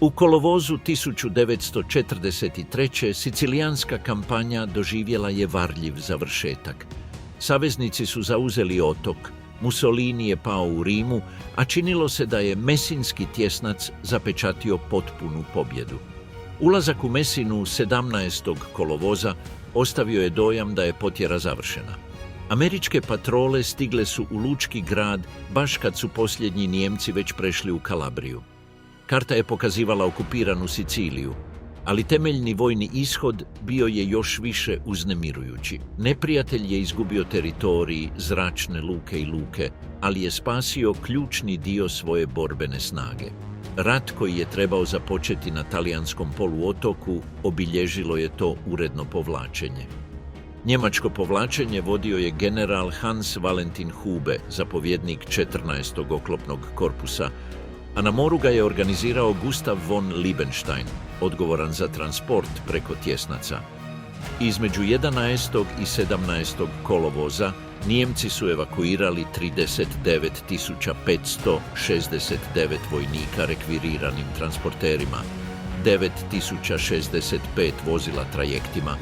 U kolovozu 1943. sicilijanska kampanja doživjela je varljiv završetak. Saveznici su zauzeli otok, Mussolini je pao u Rimu, a činilo se da je Mesinski tjesnac zapečatio potpunu pobjedu. Ulazak u Mesinu 17. kolovoza ostavio je dojam da je potjera završena. Američke patrole stigle su u lučki grad baš kad su posljednji Nijemci već prešli u Kalabriju. Karta je pokazivala okupiranu Siciliju, ali temeljni vojni ishod bio je još više uznemirujući. Neprijatelj je izgubio teritorij, zračne luke i luke, ali je spasio ključni dio svoje borbene snage. Rat koji je trebao započeti na talijanskom poluotoku obilježilo je to uredno povlačenje. Njemačko povlačenje vodio je general Hans Valentin Hube, zapovjednik 14. oklopnog korpusa, a na moru ga je organizirao Gustav von Liebenstein, odgovoran za transport preko tjesnaca. Između 11. i 17. kolovoza Nijemci su evakuirali 39.569 vojnika rekviriranim transporterima, 9.065 vozila trajektima,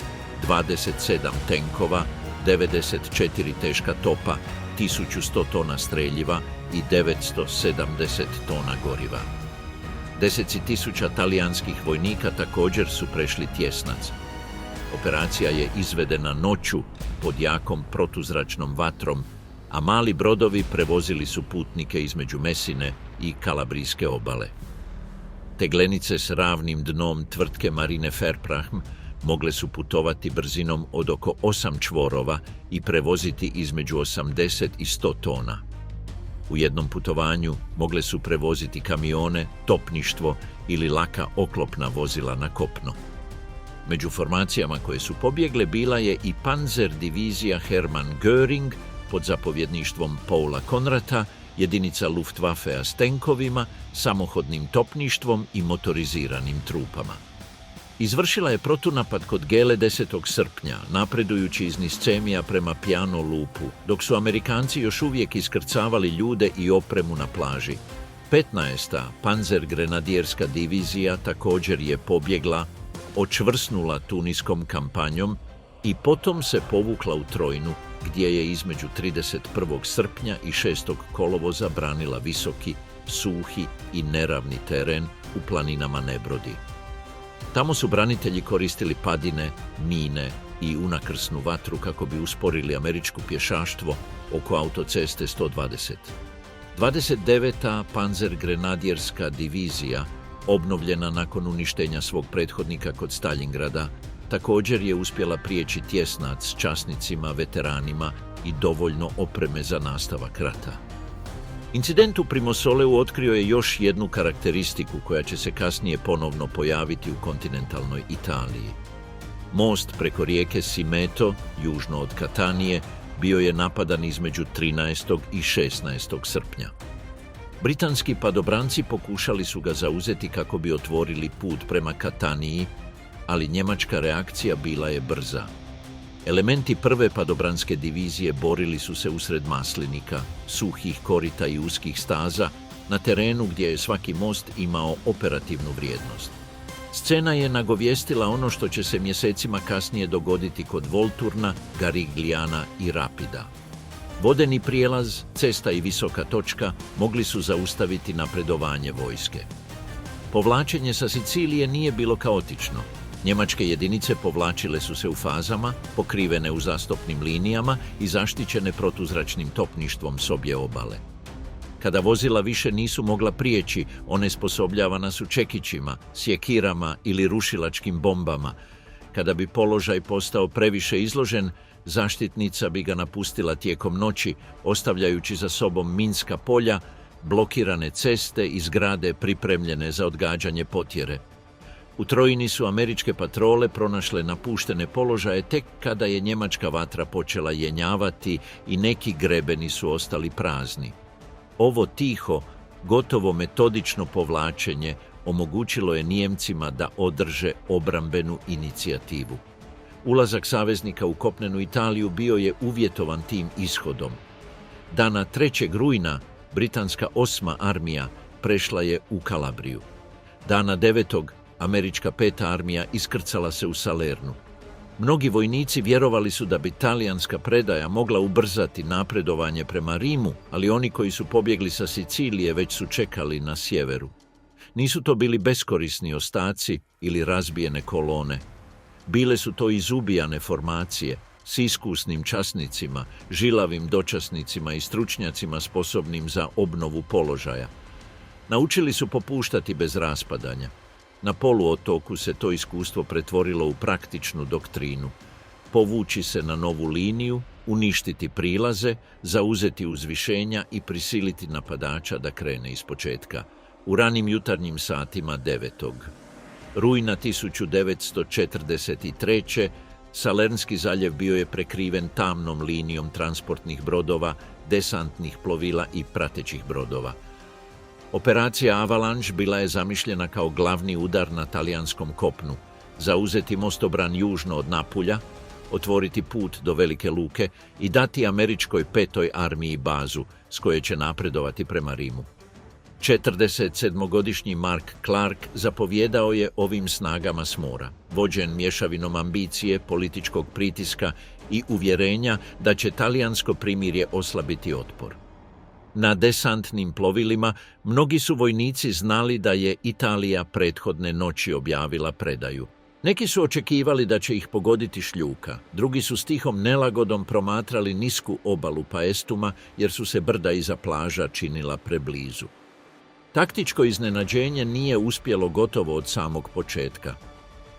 27 tenkova, 94 teška topa, 1100 tona streljiva i 970 tona goriva. Deseci tisuća talijanskih vojnika također su prešli tjesnac. Operacija je izvedena noću pod jakom protuzračnom vatrom, a mali brodovi prevozili su putnike između Mesine i Kalabrijske obale. Teglenice s ravnim dnom tvrtke Marine Verprahm mogle su putovati brzinom od oko 8 čvorova i prevoziti između 80 i 100 tona. U jednom putovanju mogle su prevoziti kamione, topništvo ili laka oklopna vozila na kopno. Među formacijama koje su pobjegle bila je i Panzer divizija Hermann Göring pod zapovjedništvom Paula Konrata, jedinica Luftwaffea s tenkovima, samohodnim topništvom i motoriziranim trupama. Izvršila je protunapad kod Gele 10. srpnja, napredujući iz Niscemija prema Piano Lupu, dok su Amerikanci još uvijek iskrcavali ljude i opremu na plaži. 15. Panzer grenadijerska divizija također je pobjegla, očvrsnula tuniskom kampanjom i potom se povukla u Trojnu, gdje je između 31. srpnja i 6. kolovoza branila visoki, suhi i neravni teren u planinama Nebrodi. Tamo su branitelji koristili padine, mine i unakrsnu vatru kako bi usporili američko pješaštvo oko autoceste 120. 29. Panzer grenadijerska divizija, obnovljena nakon uništenja svog prethodnika kod Staljingrada, također je uspjela prijeći tjesnac s časnicima, veteranima i dovoljno opreme za nastavak rata. Incident u Primosoleu otkrio je još jednu karakteristiku koja će se kasnije ponovno pojaviti u kontinentalnoj Italiji. Most preko rijeke Simeto, južno od Katanije, bio je napadan između 13. i 16. srpnja. Britanski padobranci pokušali su ga zauzeti kako bi otvorili put prema Kataniji, ali njemačka reakcija bila je brza. Elementi prve padobranske divizije borili su se usred maslinika, suhih korita i uskih staza, na terenu gdje je svaki most imao operativnu vrijednost. Scena je nagovijestila ono što će se mjesecima kasnije dogoditi kod Volturna, Garigliana i Rapida. Vodeni prijelaz, cesta i visoka točka mogli su zaustaviti napredovanje vojske. Povlačenje sa Sicilije nije bilo kaotično. Njemačke jedinice povlačile su se u fazama, pokrivene uzastopnim linijama i zaštićene protuzračnim topništvom s obje obale. Kada vozila više nisu mogla prijeći, onesposobljavana su čekićima, sjekirama ili rušilačkim bombama. Kada bi položaj postao previše izložen, zaštitnica bi ga napustila tijekom noći, ostavljajući za sobom minska polja, blokirane ceste i zgrade pripremljene za odgađanje potjere. U Trojini su američke patrole pronašle napuštene položaje tek kada je njemačka vatra počela jenjavati i neki grebeni su ostali prazni. Ovo tiho, gotovo metodično povlačenje omogućilo je Nijemcima da održe obrambenu inicijativu. Ulazak saveznika u kopnenu Italiju bio je uvjetovan tim ishodom. Dana 3. rujna britanska 8. armija prešla je u Kalabriju. Dana 9. američka 5. armija iskrcala se u Salernu. Mnogi vojnici vjerovali su da bi talijanska predaja mogla ubrzati napredovanje prema Rimu, ali oni koji su pobjegli sa Sicilije već su čekali na sjeveru. Nisu to bili beskorisni ostaci ili razbijene kolone. Bile su to izubijane formacije s iskusnim časnicima, žilavim dočasnicima i stručnjacima sposobnim za obnovu položaja. Naučili su popuštati bez raspadanja. Na poluotoku se to iskustvo pretvorilo u praktičnu doktrinu. Povući se na novu liniju, uništiti prilaze, zauzeti uzvišenja i prisiliti napadača da krene ispočetka. U ranim jutarnjim satima 9. rujna 1943. Salernski zaljev bio je prekriven tamnom linijom transportnih brodova, desantnih plovila i pratećih brodova. Operacija Avalanche bila je zamišljena kao glavni udar na talijanskom kopnu, zauzeti mostobran južno od Napulja, otvoriti put do Velike Luke i dati američkoj 5. armiji bazu s koje će napredovati prema Rimu. 47-godišnji Mark Clark zapovjedao je ovim snagama s mora, vođen mješavinom ambicije, političkog pritiska i uvjerenja da će talijansko primirje oslabiti otpor. Na desantnim plovilima mnogi su vojnici znali da je Italija prethodne noći objavila predaju. Neki su očekivali da će ih pogoditi šljuka, drugi su s tihom nelagodom promatrali nisku obalu Paestuma jer su se brda iza plaža činila preblizu. Taktičko iznenađenje nije uspjelo gotovo od samog početka.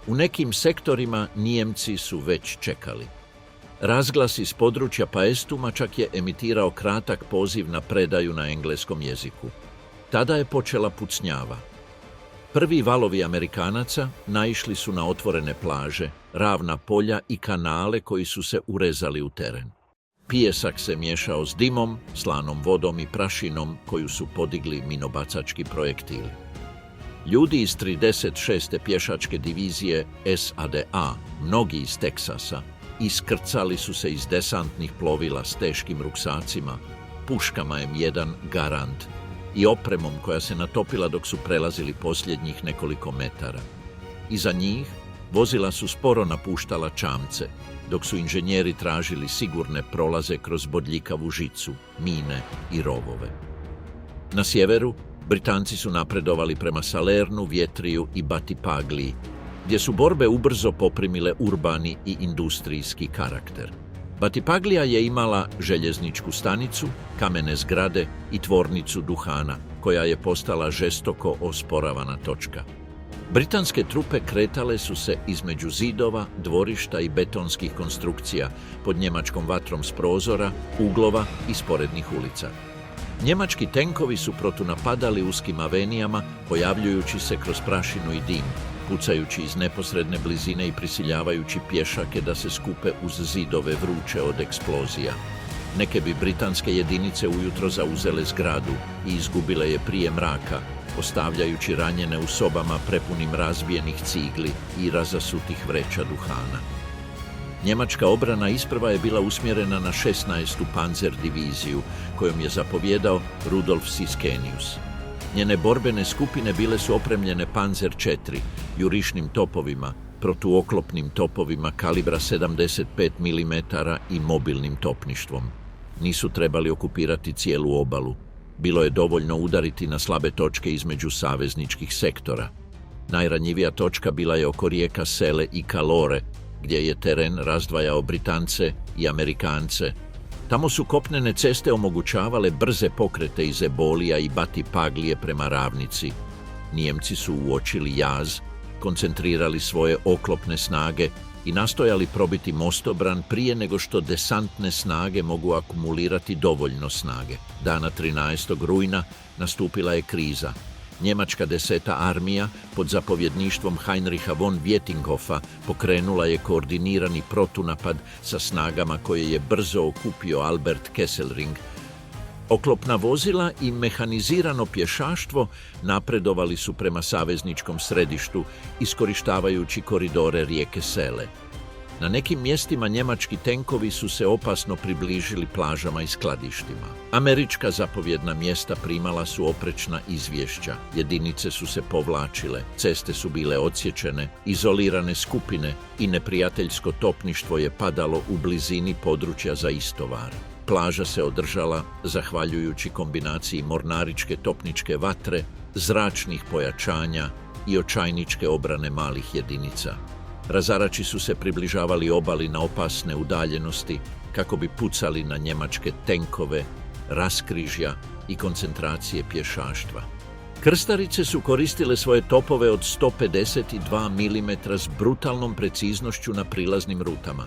U nekim sektorima Nijemci su već čekali. Razglas iz područja Paestuma čak je emitirao kratak poziv na predaju na engleskom jeziku. Tada je počela pucnjava. Prvi valovi Amerikanaca naišli su na otvorene plaže, ravna polja i kanale koji su se urezali u teren. Pijesak se miješao s dimom, slanom vodom i prašinom koju su podigli minobacački projektili. Ljudi iz 36. pješačke divizije SADA, mnogi iz Teksasa, iskrcali su se iz desantnih plovila s teškim ruksacima, puškama M1 Garand i opremom koja se natopila dok su prelazili posljednjih nekoliko metara. Iza njih vozila su sporo napuštala čamce, dok su inženjeri tražili sigurne prolaze kroz bodljikavu žicu, mine i rovove. Na sjeveru Britanci su napredovali prema Salernu, Vjetriju i Batipagliji, gdje su borbe ubrzo poprimile urbani i industrijski karakter. Batipaglija je imala željezničku stanicu, kamene zgrade i tvornicu duhana, koja je postala žestoko osporavana točka. Britanske trupe kretale su se između zidova, dvorišta i betonskih konstrukcija pod njemačkom vatrom s prozora, uglova i sporednih ulica. Njemački tenkovi su protunapadali uskim avenijama, pojavljujući se kroz prašinu i dim, pucajući iz neposredne blizine i prisiljavajući pješake da se skupe uz zidove vruće od eksplozija. Neke bi britanske jedinice ujutro zauzele zgradu i izgubile je prije mraka, ostavljajući ranjene u sobama prepunim razbijenih cigli i razasutih vreća duhana. Njemačka obrana isprva je bila usmjerena na 16. panzer diviziju, kojom je zapovjedao Rudolf Siskenius. Njene borbene skupine bile su opremljene Panzer 4, jurišnim topovima, protuoklopnim topovima kalibra 75 mm i mobilnim topništvom. Nisu trebali okupirati cijelu obalu. Bilo je dovoljno udariti na slabe točke između savezničkih sektora. Najranjivija točka bila je oko rijeka Sele i Calore, gdje je teren razdvajao Britance i Amerikance. Tamo su kopnene ceste omogućavale brze pokrete iz Ebolija i Batipaglije prema ravnici. Nijemci su uočili jaz, koncentrirali svoje oklopne snage i nastojali probiti mostobran prije nego što desantne snage mogu akumulirati dovoljno snage. Dana 13. rujna nastupila je kriza. Njemačka 10. armija pod zapovjedništvom Heinricha von Vietinghoffa pokrenula je koordinirani protunapad sa snagama koje je brzo okupio Albert Kesselring. Oklopna vozila i mehanizirano pješaštvo napredovali su prema savezničkom središtu, iskorištavajući koridore rijeke Sele. Na nekim mjestima njemački tenkovi su se opasno približili plažama i skladištima. Američka zapovjedna mjesta primala su oprečna izvješća, jedinice su se povlačile, ceste su bile odsječene, izolirane skupine i neprijateljsko topništvo je padalo u blizini područja za istovar. Plaža se održala zahvaljujući kombinaciji mornaričke topničke vatre, zračnih pojačanja i očajničke obrane malih jedinica. Razarači su se približavali obali na opasne udaljenosti kako bi pucali na njemačke tenkove, raskrižja i koncentracije pješaštva. Krstarice su koristile svoje topove od 152 mm s brutalnom preciznošću na prilaznim rutama.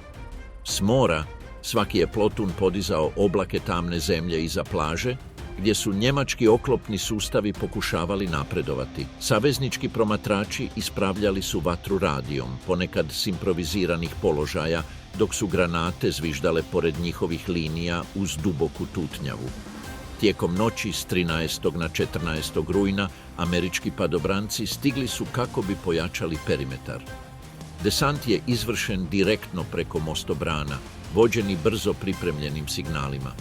S mora svaki je plotun podizao oblake tamne zemlje iza plaže, gdje su njemački oklopni sustavi pokušavali napredovati. Saveznički promatrači ispravljali su vatru radijom, ponekad s improviziranih položaja, dok su granate zviždale pored njihovih linija uz duboku tutnjavu. Tijekom noći s 13. na 14. rujna američki padobranci stigli su kako bi pojačali perimetar. Desant je izvršen direktno preko mostobrana, vođeni brzo pripremljenim signalima.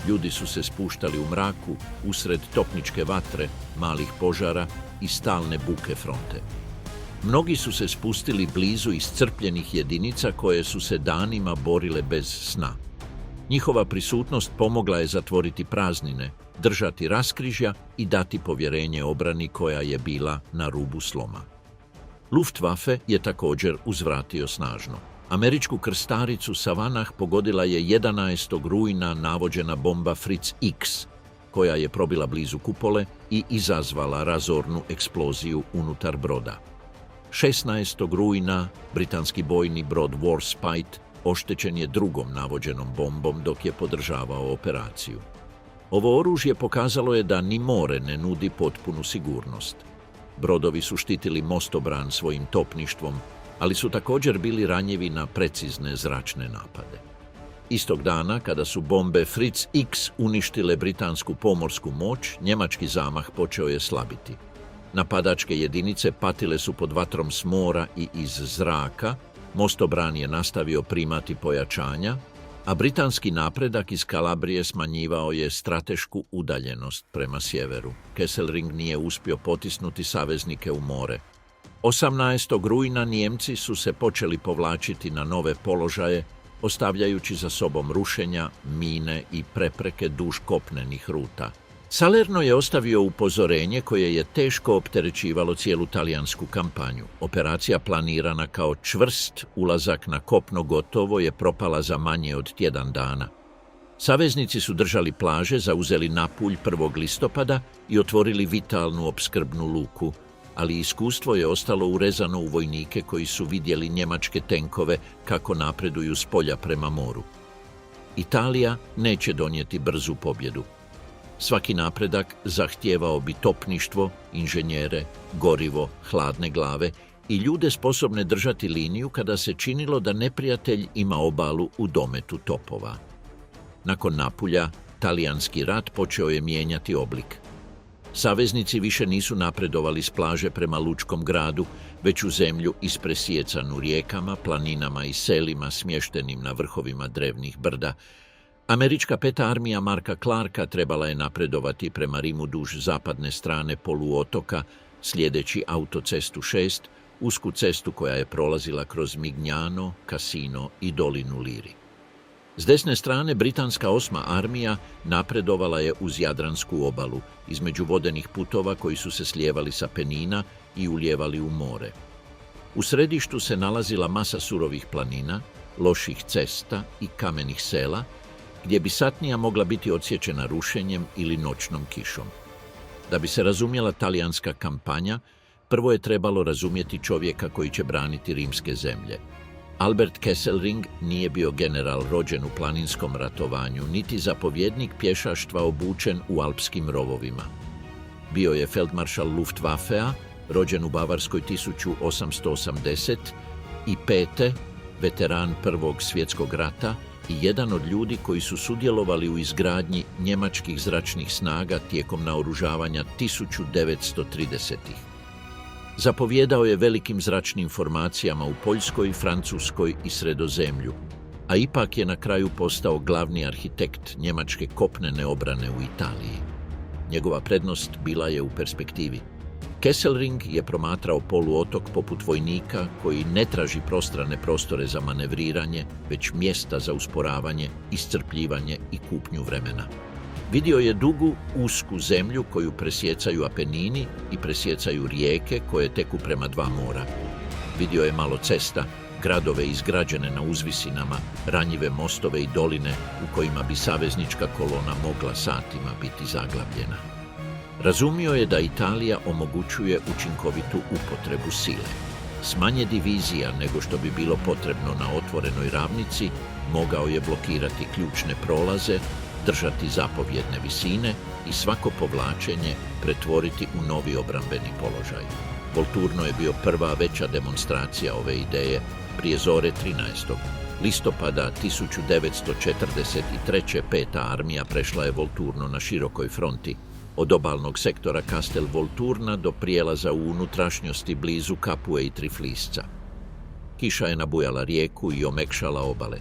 Ljudi su se spuštali u mraku, usred topničke vatre, malih požara i stalne buke fronte. Mnogi su se spustili blizu iscrpljenih jedinica koje su se danima borile bez sna. Njihova prisutnost pomogla je zatvoriti praznine, držati raskrižja i dati povjerenje obrani koja je bila na rubu sloma. Luftwaffe je također uzvratio snažno. Američku krstaricu Savanah pogodila je 11. rujna navođena bomba Fritz X, koja je probila blizu kupole i izazvala razornu eksploziju unutar broda. 16. rujna britanski bojni brod Warspite oštećen je drugom navođenom bombom dok je podržavao operaciju. Ovo oružje pokazalo je da ni more ne nudi potpunu sigurnost. Brodovi su štitili mostobran svojim topništvom, ali su također bili ranjivi na precizne zračne napade. Istog dana, kada su bombe Fritz X uništile britansku pomorsku moć, njemački zamah počeo je slabiti. Napadačke jedinice patile su pod vatrom s mora i iz zraka, mostobran je nastavio primati pojačanja, a britanski napredak iz Kalabrije smanjivao je stratešku udaljenost prema sjeveru. Kesselring nije uspio potisnuti saveznike u more. 18. rujna Nijemci su se počeli povlačiti na nove položaje, ostavljajući za sobom rušenja, mine i prepreke duž kopnenih ruta. Salerno je ostavio upozorenje koje je teško opterećivalo cijelu talijansku kampanju. Operacija planirana kao čvrst ulazak na kopno gotovo je propala za manje od tjedan dana. Saveznici su držali plaže, zauzeli Napulj 1. listopada i otvorili vitalnu opskrbnu luku, ali iskustvo je ostalo urezano u vojnike koji su vidjeli njemačke tenkove kako napreduju s polja prema moru. Italija neće donijeti brzu pobjedu. Svaki napredak zahtijevao bi topništvo, inženjere, gorivo, hladne glave i ljude sposobne držati liniju kada se činilo da neprijatelj ima obalu u dometu topova. Nakon Napulja, talijanski rat počeo je mijenjati oblik. Saveznici više nisu napredovali s plaže prema lučkom gradu, već u zemlju ispresijecanu rijekama, planinama i selima smještenim na vrhovima drevnih brda. Američka 5. armija Marka Clarka trebala je napredovati prema Rimu duž zapadne strane poluotoka, slijedeći autocestu 6, usku cestu koja je prolazila kroz Mignano, Cassino i dolinu Liri. S desne strane britanska 8. armija napredovala je uz Jadransku obalu, između vodenih putova koji su se slijevali sa Penina i ulijevali u more. U središtu se nalazila masa surovih planina, loših cesta i kamenih sela, gdje bi satnija mogla biti odsječena rušenjem ili noćnom kišom. Da bi se razumjela talijanska kampanja, prvo je trebalo razumjeti čovjeka koji će braniti rimske zemlje. Albert Kesselring nije bio general rođen u planinskom ratovanju, niti zapovjednik pješaštva obučen u alpskim rovovima. Bio je feldmaršal Luftwaffea, rođen u Bavarskoj 1885, veteran Prvog svjetskog rata i jedan od ljudi koji su sudjelovali u izgradnji njemačkih zračnih snaga tijekom naoružavanja 1930-ih. Zapovjedao je velikim zračnim formacijama u Poljskoj, Francuskoj i Sredozemlju, a ipak je na kraju postao glavni arhitekt njemačke kopnene obrane u Italiji. Njegova prednost bila je u perspektivi. Kesselring je promatrao poluotok poput vojnika koji ne traži prostrane prostore za manevriranje, već mjesta za usporavanje, iscrpljivanje i kupnju vremena. Vidio je dugu, usku zemlju koju presjecaju Apenini i presjecaju rijeke koje teku prema dva mora. Vidio je malo cesta, gradove izgrađene na uzvisinama, ranjive mostove i doline u kojima bi saveznička kolona mogla satima biti zaglavljena. Razumio je da Italija omogućuje učinkovitu upotrebu sile. S manje divizija nego što bi bilo potrebno na otvorenoj ravnici, mogao je blokirati ključne prolaze, držati zapovjedne visine i svako povlačenje pretvoriti u novi obrambeni položaj. Volturno je bio prva veća demonstracija ove ideje prije zore 13. listopada 1943. Peta armija prešla je Volturno na širokoj fronti, od obalnog sektora Castel Volturna do prijelaza u unutrašnjosti blizu Capue i Triflisca. Kiša je nabujala rijeku i omekšala obale.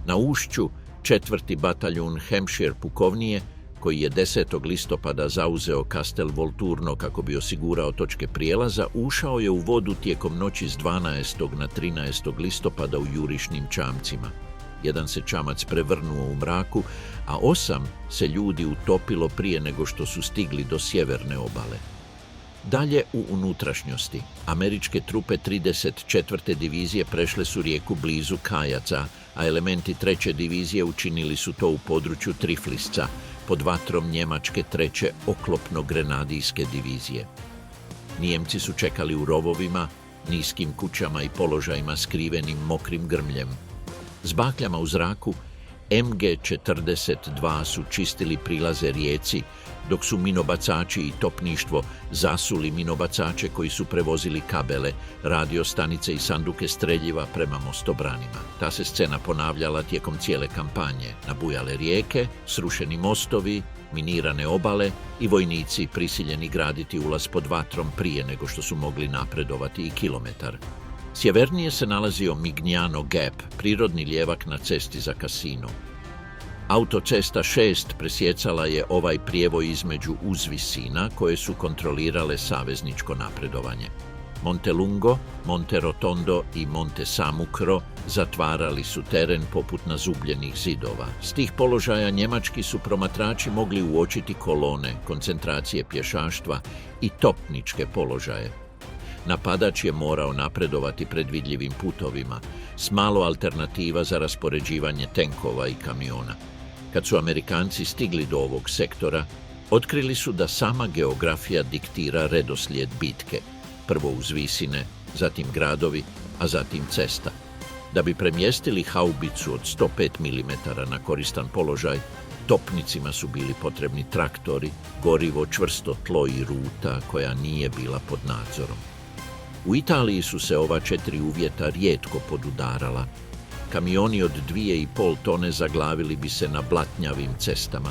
Na ušću 4. bataljun Hampshire pukovnije, koji je 10. listopada zauzeo Castel Volturno kako bi osigurao točke prijelaza, ušao je u vodu tijekom noći s 12. na 13. listopada u jurišnim čamcima. Jedan se čamac prevrnuo u mraku, a 8 se ljudi utopilo prije nego što su stigli do sjeverne obale. Dalje u unutrašnjosti, američke trupe 34. divizije prešle su rijeku blizu Kajaca, a elementi 3. divizije učinili su to u području Triflisca, pod vatrom njemačke 3. oklopno-grenadijske divizije. Nijemci su čekali u rovovima, niskim kućama i položajima skrivenim mokrim grmljem. S bakljama u zraku, MG-42 su čistili prilaze rijeci, dok su minobacači i topništvo zasuli minobacače koji su prevozili kabele, radio stanice i sanduke streljiva prema mostobranima. Ta se scena ponavljala tijekom cijele kampanje. Nabujale rijeke, srušeni mostovi, minirane obale i vojnici prisiljeni graditi ulaz pod vatrom prije nego što su mogli napredovati i kilometar. Sjevernije se nalazio Mignano Gap, prirodni lijevak na cesti za Cassino. Autocesta 6 presjecala je ovaj prijevoj između uzvisina koje su kontrolirale savezničko napredovanje. Montelungo, Monterotondo i Monte Samucro zatvarali su teren poput nazubljenih zidova. S tih položaja njemački su promatrači mogli uočiti kolone, koncentracije pješaštva i topničke položaje. Napadač je morao napredovati predvidljivim putovima, s malo alternativa za raspoređivanje tenkova i kamiona. Kad su Amerikanci stigli do ovog sektora, otkrili su da sama geografija diktira redoslijed bitke. Prvo uzvisine, zatim gradovi, a zatim cesta. Da bi premjestili haubicu od 105 mm na koristan položaj, topnicima su bili potrebni traktori, gorivo, čvrsto tlo i ruta koja nije bila pod nadzorom. U Italiji su se ova 4 uvjeta rijetko podudarala. Kamioni od 2,5 tone zaglavili bi se na blatnjavim cestama.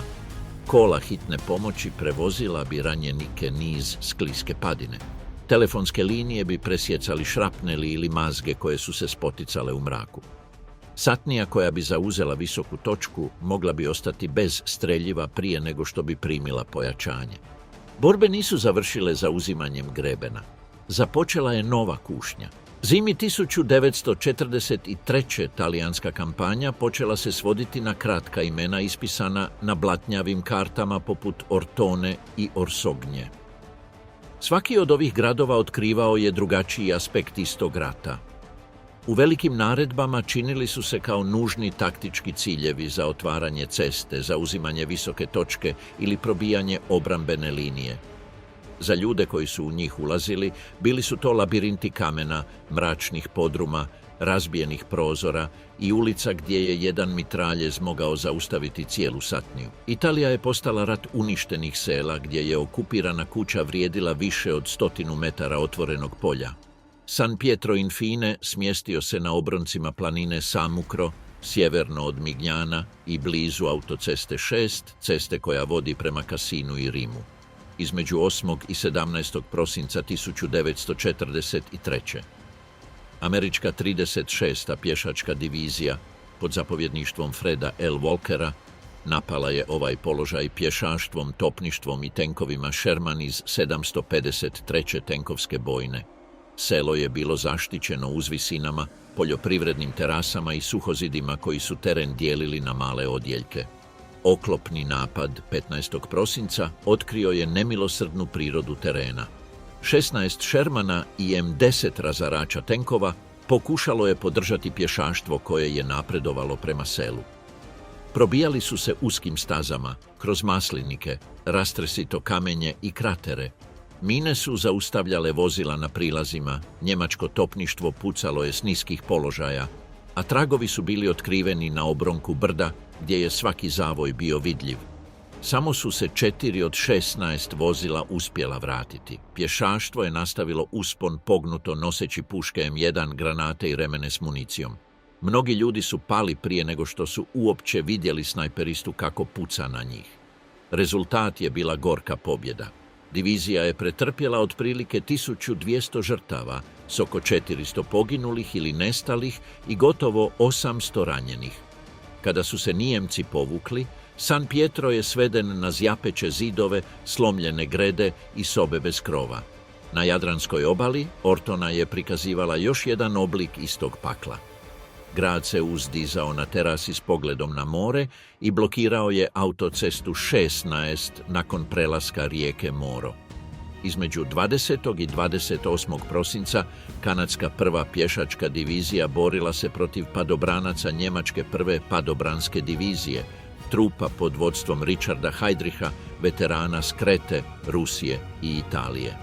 Kola hitne pomoći prevozila bi ranjenike niz skliske padine. Telefonske linije bi presjecali šrapneli ili mazge koje su se spoticale u mraku. Satnija koja bi zauzela visoku točku mogla bi ostati bez streljiva prije nego što bi primila pojačanje. Borbe nisu završile zauzimanjem grebena. Započela je nova kušnja. Zimi 1943. talijanska kampanja počela se svoditi na kratka imena ispisana na blatnjavim kartama poput Ortone i Orsognje. Svaki od ovih gradova otkrivao je drugačiji aspekt istog rata. U velikim naredbama činili su se kao nužni taktički ciljevi za otvaranje ceste, zauzimanje visoke točke ili probijanje obrambene linije. Za ljude koji su u njih ulazili, bili su to labirinti kamena, mračnih podruma, razbijenih prozora i ulica gdje je jedan mitraljez mogao zaustaviti cijelu satniju. Italija je postala rat uništenih sela gdje je okupirana kuća vrijedila više od 100 metara otvorenog polja. San Pietro Infine smjestio se na obroncima planine Samucro, sjeverno od Mignana i blizu autoceste 6, ceste koja vodi prema Cassinu i Rimu. između 8. i 17. prosinca 1943. Američka 36. pješačka divizija pod zapovjedništvom Freda L. Walkera napala je ovaj položaj pješaštvom, topništvom i tenkovima Sherman iz 753. tenkovske bojne. Selo je bilo zaštićeno uzvisinama, poljoprivrednim terasama i suhozidima koji su teren dijelili na male odjeljke. Oklopni napad 15. prosinca otkrio je nemilosrdnu prirodu terena. 16 Shermana i M10 razarača tenkova pokušalo je podržati pješaštvo koje je napredovalo prema selu. Probijali su se uskim stazama, kroz maslinike, rastresito kamenje i kratere. Mine su zaustavljale vozila na prilazima, njemačko topništvo pucalo je s niskih položaja, a tragovi su bili otkriveni na obronku brda gdje je svaki zavoj bio vidljiv. Samo su se 4 od 16 vozila uspjela vratiti. Pješaštvo je nastavilo uspon pognuto noseći puške M1, granate i remene s municijom. Mnogi ljudi su pali prije nego što su uopće vidjeli snajperistu kako puca na njih. Rezultat je bila gorka pobjeda. Divizija je pretrpjela otprilike 1200 žrtava s oko 400 poginulih ili nestalih i gotovo 800 ranjenih. Kada su se Nijemci povukli, San Pietro je sveden na zjapeće zidove, slomljene grede i sobe bez krova. Na Jadranskoj obali Ortona je prikazivala još jedan oblik istog pakla. Grad se uzdizao na terasi s pogledom na more i blokirao je autocestu 16 nakon prelaska rijeke Moro. Između 20. i 28. prosinca kanadska prva pješačka divizija borila se protiv padobranaca njemačke prve padobranske divizije, trupa pod vodstvom Richarda Heydricha, veterana s Krete, Rusije i Italije.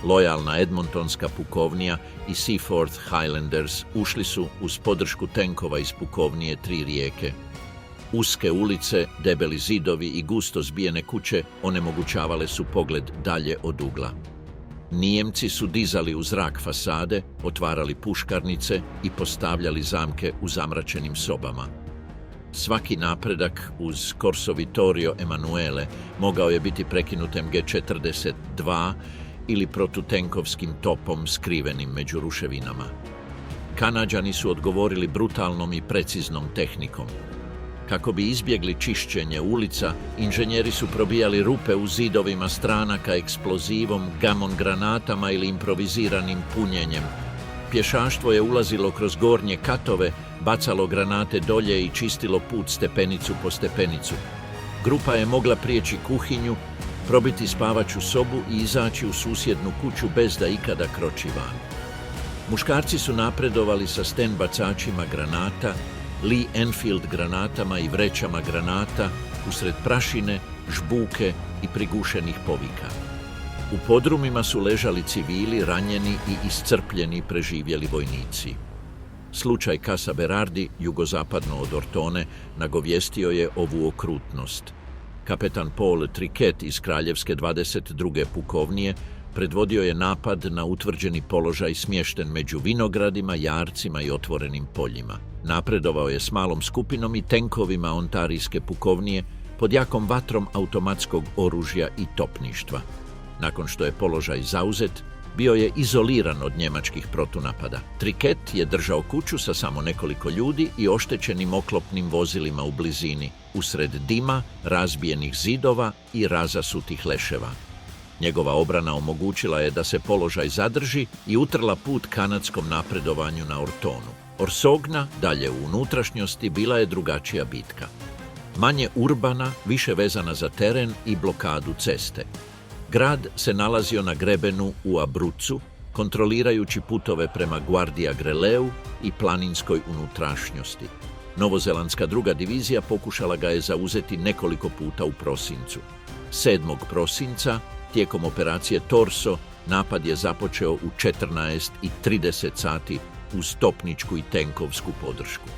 Lojalna Edmontonska pukovnija i Seaforth Highlanders ušli su uz podršku tenkova iz pukovnije Tri rijeke. Uske ulice, debeli zidovi i gusto zbijene kuće onemogućavale su pogled dalje od ugla. Nijemci su dizali u zrak fasade, otvarali puškarnice i postavljali zamke u zamračenim sobama. Svaki napredak uz Corso Vittorio Emanuele mogao je biti prekinut MG-42 ili protutenkovskim topom skrivenim među ruševinama. Kanađani su odgovorili brutalnom i preciznom tehnikom. Kako bi izbjegli čišćenje ulica, inženjeri su probijali rupe u zidovima stranaka eksplozivom, gamon granatama ili improviziranim punjenjem. Pješaštvo je ulazilo kroz gornje katove, bacalo granate dolje i čistilo put stepenicu po stepenicu. Grupa je mogla prijeći kuhinju, probiti spavaću sobu i izaći u susjednu kuću bez da ikada kroči van. Muškarci su napredovali sa sten bacačima granata, Lee Enfield granatama i vrećama granata usred prašine, žbuke i prigušenih povika. U podrumima su ležali civili, ranjeni i iscrpljeni preživjeli vojnici. Slučaj Casa Berardi, jugozapadno od Ortone, nagovijestio je ovu okrutnost. Kapetan Paul Triquet iz Kraljevske 22. pukovnije predvodio je napad na utvrđeni položaj smješten među vinogradima, jarcima i otvorenim poljima. Napredovao je s malom skupinom i tenkovima ontarijske pukovnije pod jakom vatrom automatskog oružja i topništva. Nakon što je položaj zauzet, bio je izoliran od njemačkih protunapada. Triquet je držao kuću sa samo nekoliko ljudi i oštećenim oklopnim vozilima u blizini, usred dima, razbijenih zidova i razasutih leševa. Njegova obrana omogućila je da se položaj zadrži i utrla put kanadskom napredovanju na Ortonu. Orsogna, dalje u unutrašnjosti, bila je drugačija bitka. Manje urbana, više vezana za teren i blokadu ceste. Grad se nalazio na grebenu u Abruzzu, kontrolirajući putove prema Guardia Greleu i planinskoj unutrašnjosti. Novozelandska druga divizija pokušala ga je zauzeti nekoliko puta u prosincu. 7. prosinca, tijekom operacije Torso, napad je započeo u 14:30 sati uz topničku i tenkovsku podršku.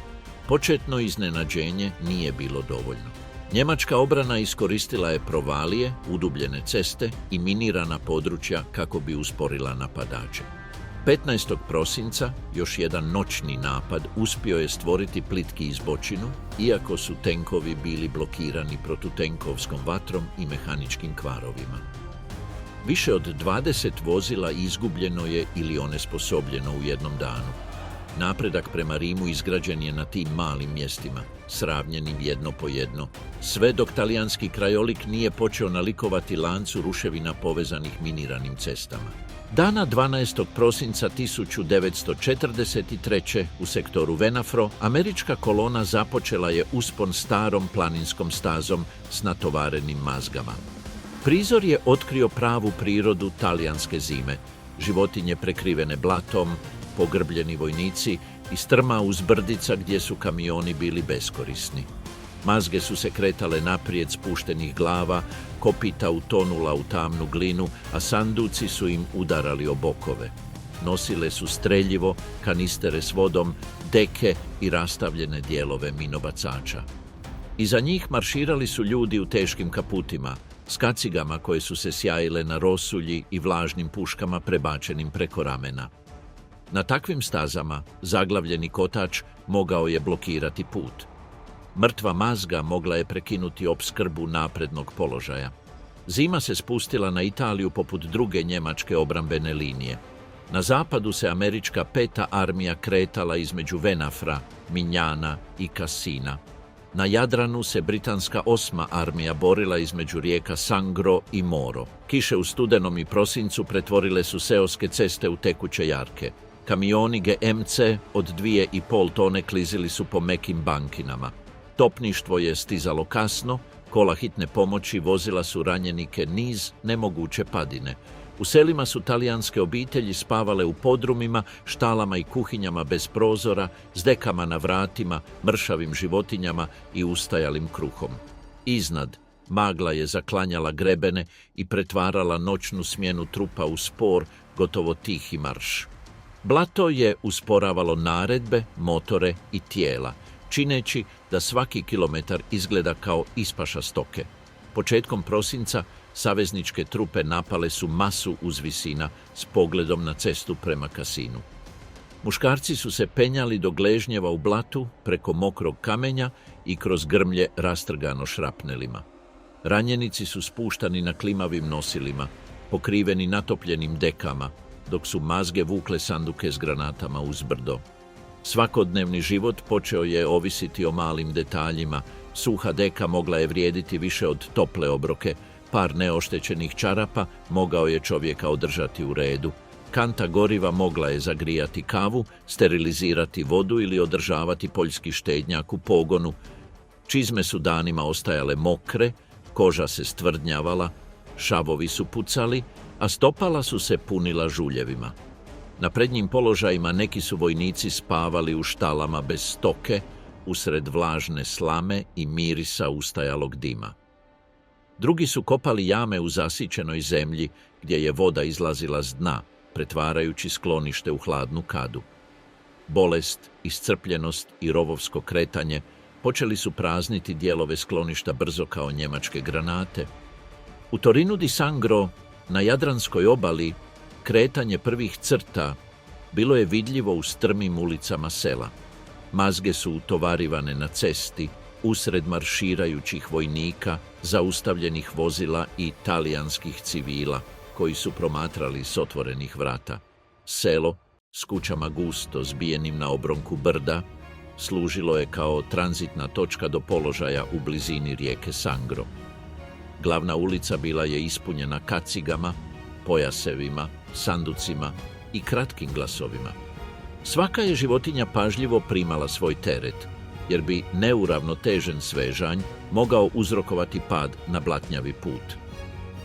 Početno iznenađenje nije bilo dovoljno. Njemačka obrana iskoristila je provalije, udubljene ceste i minirana područja kako bi usporila napadače. 15. prosinca još jedan noćni napad uspio je stvoriti plitki izbočinu, iako su tenkovi bili blokirani protutenkovskom vatrom i mehaničkim kvarovima. Više od 20 vozila izgubljeno je ili onesposobljeno u jednom danu. Napredak prema Rimu izgrađen je na tim malim mjestima, sravnjenim jedno po jedno, sve dok talijanski krajolik nije počeo nalikovati lancu ruševina povezanih miniranim cestama. Dana 12. prosinca 1943. u sektoru Venafro, američka kolona započela je uspon starom planinskom stazom s natovarenim mazgama. Prizor je otkrio pravu prirodu talijanske zime, životinje prekrivene blatom, pogrbljeni vojnici i strma uzbrdica gdje su kamioni bili beskorisni. Mazge su se kretale naprijed spuštenih glava, kopita utonula u tamnu glinu, a sanduci su im udarali o bokove. Nosile su streljivo, kanistere s vodom, deke i rastavljene dijelove minobacača. Iza njih marširali su ljudi u teškim kaputima, s kacigama koje su se sjajile na rosulji i vlažnim puškama prebačenim preko ramena. Na takvim stazama zaglavljeni kotač mogao je blokirati put. Mrtva mazga mogla je prekinuti opskrbu naprednog položaja. Zima se spustila na Italiju poput druge njemačke obrambene linije. Na zapadu se američka 5. armija kretala između Venafra, Mignana i Cassina. Na Jadranu se britanska 8. armija borila između rijeka Sangro i Moro. Kiše u studenom i prosincu pretvorile su seoske ceste u tekuće jarke. Kamioni GMC od 2,5 tone klizili su po mekim bankinama. Topništvo je stizalo kasno, kola hitne pomoći vozila su ranjenike niz nemoguće padine. U selima su talijanske obitelji spavale u podrumima, štalama i kuhinjama bez prozora, s dekama na vratima, mršavim životinjama i ustajalim kruhom. Iznad magla je zaklanjala grebene i pretvarala noćnu smjenu trupa u spor, gotovo tihi marš. Blato je usporavalo naredbe, motore i tijela, čineći da svaki kilometar izgleda kao ispaša stoke. Početkom prosinca savezničke trupe napale su masu uzvisina s pogledom na cestu prema Cassinu. Muškarci su se penjali do gležnjeva u blatu, preko mokrog kamenja i kroz grmlje rastrgano šrapnelima. Ranjenici su spuštani na klimavim nosilima, pokriveni natopljenim dekama, dok su mazge vukle sanduke s granatama uzbrdo. Svakodnevni život počeo je ovisiti o malim detaljima. Suha deka mogla je vrijediti više od tople obroke, par neoštećenih čarapa mogao je čovjeka održati u redu. Kanta goriva mogla je zagrijati kavu, sterilizirati vodu ili održavati poljski štednjak u pogonu. Čizme su danima ostajale mokre, koža se stvrdnjavala, šavovi su pucali, a stopala su se punila žuljevima. Na prednjim položajima neki su vojnici spavali u štalama bez stoke, usred vlažne slame i mirisa ustajalog dima. Drugi su kopali jame u zasićenoj zemlji gdje je voda izlazila s dna, pretvarajući sklonište u hladnu kadu. Bolest, iscrpljenost i rovovsko kretanje počeli su prazniti dijelove skloništa brzo kao njemačke granate. U Torinu di Sangro, na Jadranskoj obali, kretanje prvih crta bilo je vidljivo u strmim ulicama sela. Mazge su utovarivane na cesti, usred marširajućih vojnika, zaustavljenih vozila i talijanskih civila, koji su promatrali s otvorenih vrata. Selo, s kućama gusto zbijenim na obronku brda, služilo je kao tranzitna točka do položaja u blizini rijeke Sangro. Glavna ulica bila je ispunjena kacigama, pojasevima, sanducima i kratkim glasovima. Svaka je životinja pažljivo primala svoj teret, jer bi neuravnotežen svežanj mogao uzrokovati pad na blatnjavi put.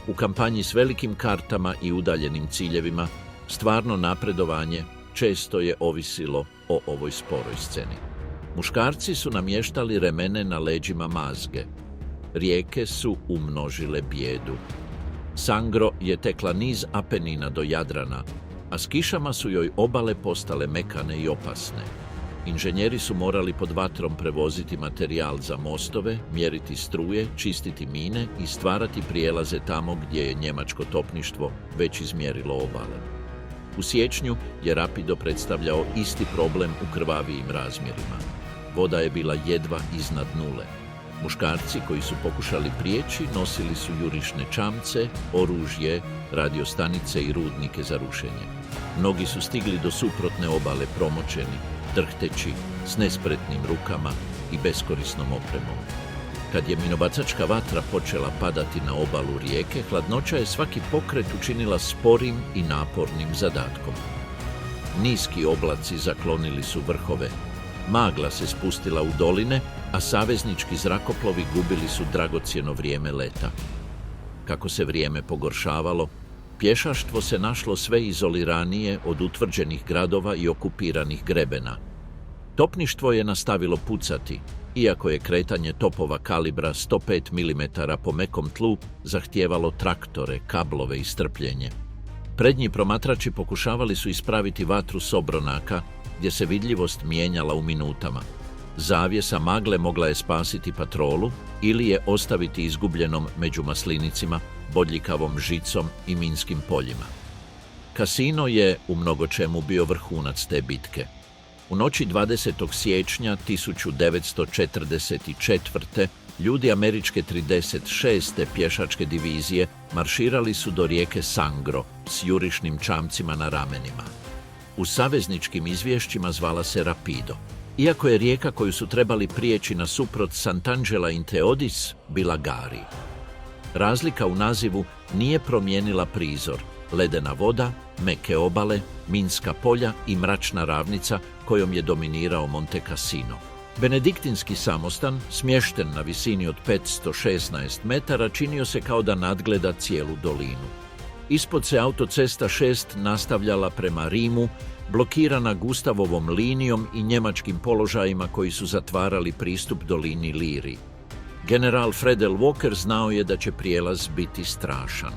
U kampanji s velikim kartama i udaljenim ciljevima, stvarno napredovanje često je ovisilo o ovoj sporoj sceni. Muškarci su namještali remene na leđima mazge. Rijeke su umnožile bijedu. Sangro je tekla niz Apenina do Jadrana, a s kišama su joj obale postale mekane i opasne. Inženjeri su morali pod vatrom prevoziti materijal za mostove, mjeriti struje, čistiti mine i stvarati prijelaze tamo gdje je njemačko topništvo već izmjerilo obale. U siječnju je Rapido predstavljao isti problem u krvavijim razmjerima. Voda je bila jedva iznad nule. Muškarci koji su pokušali prijeći nosili su jurišne čamce, oružje, radiostanice i rudnike za rušenje. Mnogi su stigli do suprotne obale promočeni, drhteći, s nespretnim rukama i beskorisnom opremom. Kad je minobacačka vatra počela padati na obalu rijeke, hladnoća je svaki pokret učinila sporim i napornim zadatkom. Niski oblaci zaklonili su vrhove, magla se spustila u doline, a saveznički zrakoplovi gubili su dragocjeno vrijeme leta. Kako se vrijeme pogoršavalo, pješaštvo se našlo sve izoliranije od utvrđenih gradova i okupiranih grebena. Topništvo je nastavilo pucati, iako je kretanje topova kalibra 105 mm po mekom tlu zahtijevalo traktore, kablove i strpljenje. Prednji promatrači pokušavali su ispraviti vatru s obronaka, gdje se vidljivost mijenjala u minutama. Zavjesa magle mogla je spasiti patrolu ili je ostaviti izgubljenom među maslinicima, bodljikavom žicom i minskim poljima. Kasino je u mnogočemu bio vrhunac te bitke. U noći 20. siječnja 1944. ljudi američke 36. pješačke divizije marširali su do rijeke Sangro s jurišnim čamcima na ramenima. U savezničkim izvješćima zvala se Rapido. Iako je rijeka koju su trebali prijeći nasuprot Sant'Angela in Theodis bila Gari. Razlika u nazivu nije promijenila prizor, ledena voda, meke obale, minska polja i mračna ravnica kojom je dominirao Monte Cassino. Benediktinski samostan, smješten na visini od 516 metara, činio se kao da nadgleda cijelu dolinu. Ispod se autocesta 6 nastavljala prema Rimu, blokirana Gustavovom linijom i njemačkim položajima koji su zatvarali pristup dolini Liri. General Fredel Walker znao je da će prijelaz biti strašan.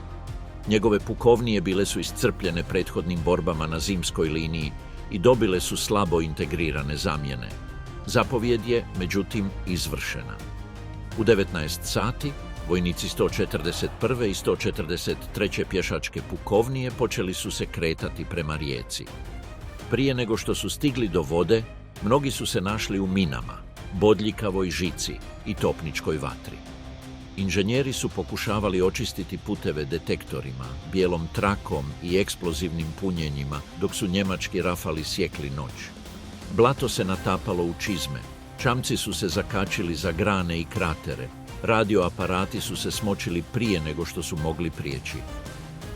Njegove pukovnije bile su iscrpljene prethodnim borbama na zimskoj liniji i dobile su slabo integrirane zamjene. Zapovjed je, međutim, izvršena. U 19 sati vojnici 141. i 143. pješačke pukovnije počeli su se kretati prema rijeci. Prije nego što su stigli do vode, mnogi su se našli u minama, bodljikavoj žici i topničkoj vatri. Inženjeri su pokušavali očistiti puteve detektorima, bijelom trakom i eksplozivnim punjenjima, dok su njemački rafali sjekli noć. Blato se natapalo u čizme, čamci su se zakačili za grane i kratere, radioaparati su se smočili prije nego što su mogli prijeći.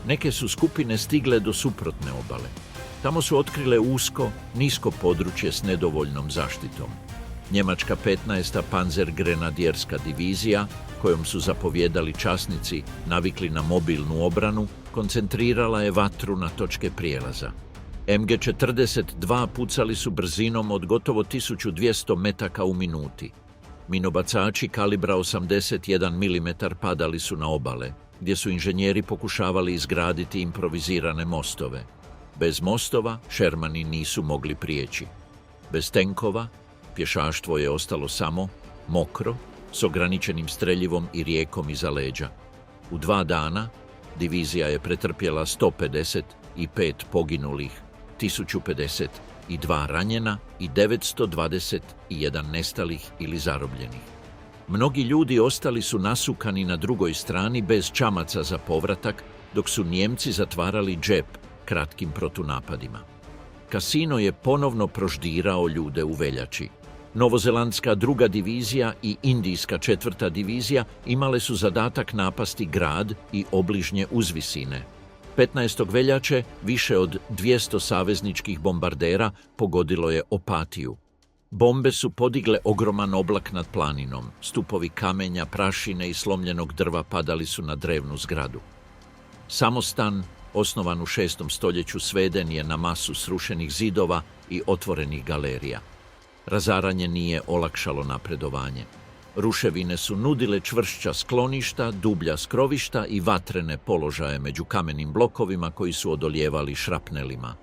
Neke su skupine stigle do suprotne obale. Tamo su otkrile usko, nisko područje s nedovoljnom zaštitom. Njemačka 15. panzergrenadijerska divizija, kojom su zapovjedali časnici navikli na mobilnu obranu, koncentrirala je vatru na točke prijelaza. MG-42 pucali su brzinom od gotovo 1200 metaka u minuti. Minobacači kalibra 81 mm padali su na obale, gdje su inženjeri pokušavali izgraditi improvizirane mostove. Bez mostova Shermani nisu mogli prijeći. Bez tenkova pješaštvo je ostalo samo mokro, s ograničenim streljivom i rijekom iza leđa. U 2 dana divizija je pretrpjela 155 poginulih, 1052 ranjena i 921 nestalih ili zarobljenih. Mnogi ljudi ostali su nasukani na drugoj strani bez čamaca za povratak, dok su Nijemci zatvarali džep kratkim protunapadima. Kasino je ponovno proždirao ljude u veljači. Novozelandska 2. divizija i Indijska 4. divizija imale su zadatak napasti grad i obližnje uzvisine. 15. veljače više od 200 savezničkih bombardera pogodilo je Opatiju. Bombe su podigle ogroman oblak nad planinom. Stupovi kamenja, prašine i slomljenog drva padali su na drevnu zgradu. Samostan, osnovan u 6. stoljeću, sveden je na masu srušenih zidova i otvorenih galerija. Razaranje nije olakšalo napredovanje. Ruševine su nudile čvršća skloništa, dublja skrovišta i vatrene položaje među kamenim blokovima koji su odolijevali šrapnelima.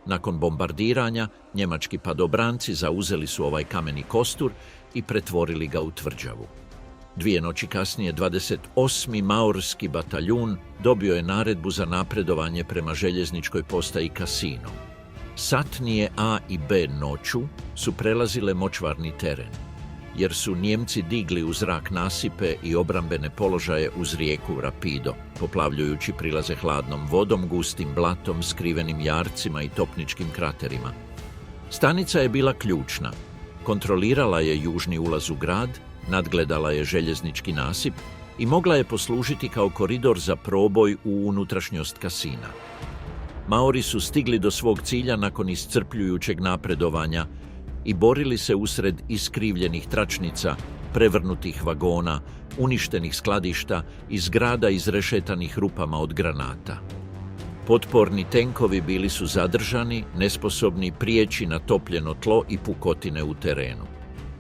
Nakon bombardiranja, njemački padobranci zauzeli su ovaj kameni kostur i pretvorili ga u tvrđavu. 2 noći kasnije 28. maorski bataljun dobio je naredbu za napredovanje prema željezničkoj postaji Kasino. Satnije A i B noću su prelazile močvarni teren. jer su Nijemci digli u zrak nasipe i obrambene položaje uz rijeku Rapido, poplavljujući prilaze hladnom vodom, gustim blatom, skrivenim jarcima i topničkim kraterima. Stanica je bila ključna. Kontrolirala je južni ulaz u grad, nadgledala je željeznički nasip i mogla je poslužiti kao koridor za proboj u unutrašnjost kasina. Maori su stigli do svog cilja nakon iscrpljujućeg napredovanja i borili se usred iskrivljenih tračnica, prevrnutih vagona, uništenih skladišta i zgrada izrešetanih rupama od granata. Potporni tenkovi bili su zadržani, nesposobni prijeći na topljeno tlo i pukotine u terenu.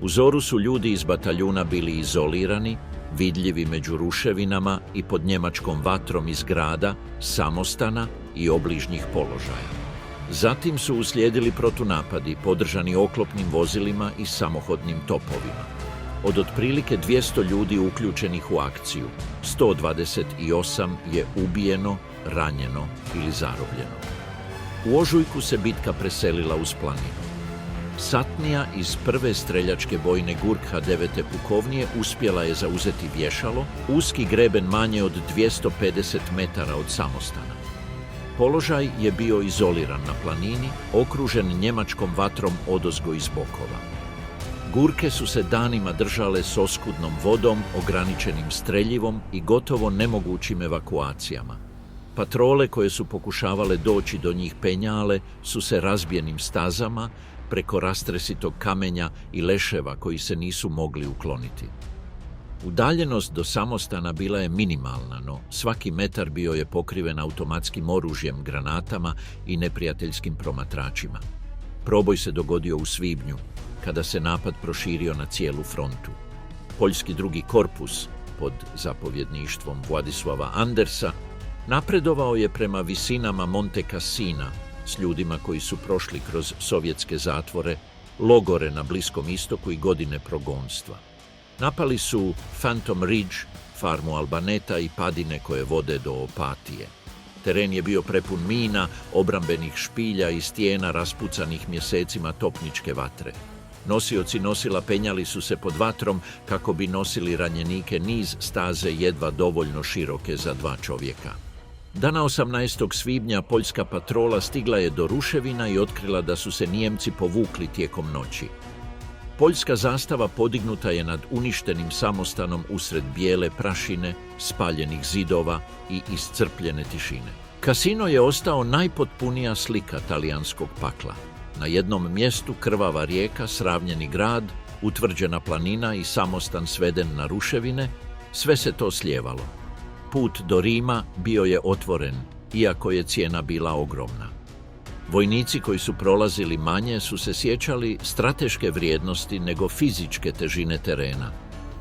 U zoru su ljudi iz bataljuna bili izolirani, vidljivi među ruševinama i pod njemačkom vatrom iz grada, samostana i obližnjih položaja. Zatim su uslijedili protunapadi, podržani oklopnim vozilima i samohodnim topovima. Od otprilike 200 ljudi uključenih u akciju, 128 je ubijeno, ranjeno ili zarobljeno. U ožujku se bitka preselila uz planinu. Satnija iz prve streljačke bojne Gurkha 9. pukovnije uspjela je zauzeti Vješalo, uski greben manje od 250 metara od samostana. Položaj je bio izoliran na planini, okružen njemačkom vatrom odozgo iz bokova. Gurke su se danima držale s oskudnom vodom, ograničenim streljivom i gotovo nemogućim evakuacijama. Patrole koje su pokušavale doći do njih penjale su se razbijenim stazama, preko rastresitog kamenja i leševa koji se nisu mogli ukloniti. Udaljenost do samostana bila je minimalna, no svaki metar bio je pokriven automatskim oružjem, granatama i neprijateljskim promatračima. Proboj se dogodio u svibnju, kada se napad proširio na cijelu frontu. Poljski drugi korpus, pod zapovjedništvom Władysława Andersa, napredovao je prema visinama Monte Cassina s ljudima koji su prošli kroz sovjetske zatvore, logore na Bliskom istoku i godine progonstva. Napali su Phantom Ridge, farmu Albaneta i padine koje vode do Opatije. Teren je bio prepun mina, obrambenih špilja i stijena raspucanih mjesecima topničke vatre. Nosioci nosila penjali su se pod vatrom kako bi nosili ranjenike niz staze jedva dovoljno široke za 2 čovjeka. Dana 18. svibnja poljska patrola stigla je do ruševina i otkrila da su se Nijemci povukli tijekom noći. Poljska zastava podignuta je nad uništenim samostanom usred bijele prašine, spaljenih zidova i iscrpljene tišine. Kasino je ostao najpotpunija slika talijanskog pakla. Na jednom mjestu krvava rijeka, sravnjeni grad, utvrđena planina i samostan sveden na ruševine, sve se to slijevalo. Put do Rima bio je otvoren, iako je cijena bila ogromna. Vojnici koji su prolazili manje su se sjećali strateške vrijednosti nego fizičke težine terena.